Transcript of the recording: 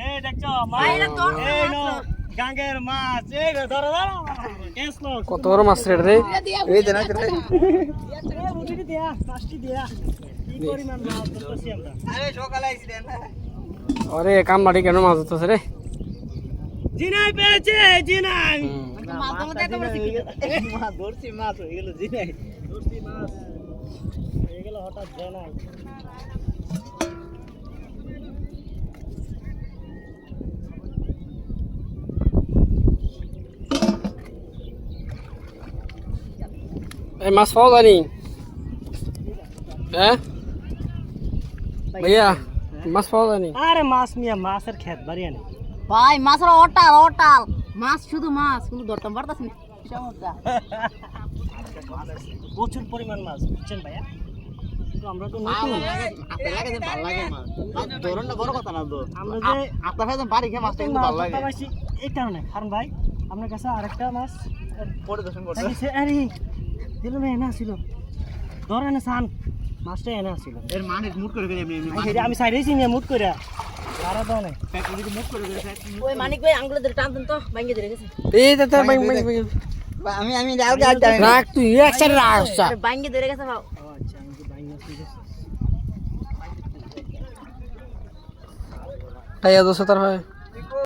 এই দেখছো মাছ এই নো গাঙ্গের মাছ এই ধরো ধরো কেসলো কত বড় মাছ রে এই দেনা রে এ বুঝিটি দিয়া পাঁচটি দিয়া কি পরিমাণ মাছ ধরছি আমরা আরে সকালে আইছি দেন না আরে কামবাড়ি কেন মাছ ধরতেছে রে জিনাই পেয়েছে জিনাই মাছ ধরতে তোমরা মাছ ধরছি মাছ হয়ে গেল জিনাই ধরছি মাছ হয়ে গেল হঠাৎ জানাই এই মাছ পাওয়া যায়নি হ্যাঁ ভাইয়া মাছ পাওয়া যায়নি আরে মাছ মিয়া মাছের ক্ষেত বাড়ি আনে ভাই মাছের ওটাল ওটাল মাছ শুধু মাছ কিন্তু ধরতাম পারতাছি না সমস্যা প্রচুর পরিমাণ মাছ বুঝছেন ভাইয়া কিন্তু আমরা তো নতুন আপনি লাগে যে ভালো লাগে মাছ ধরনটা বড় কথা না তো আমরা যে আপনার কাছে বাড়ি খেয়ে মাছটা কিন্তু ভালো লাগে পাইছি এই কারণে কারণ ভাই আপনার কাছে আরেকটা মাছ পরিদর্শন করতে লাগিছে আরে দিল না এনা ছিল ধরে না সান মাছটা এনা ছিল এর মানে মুট করে করে এমনি এমনি আমি সাইডেই চিনি মুট করে লারা দাও না প্যাক যদি মুট করে করে প্যাক ওই মানিক ভাই আঙ্গুলে ধরে টানতেন তো ভাঙ্গে ধরে গেছে এই তো আমি ডাল গাছ জানি রাখ তুই এক সাইড রাখ ভাঙ্গে ধরে গেছে ভাও ও আচ্ছা আমি তো বাইঙ্গা ঠিক আছে টাইয়া 200 তার হয়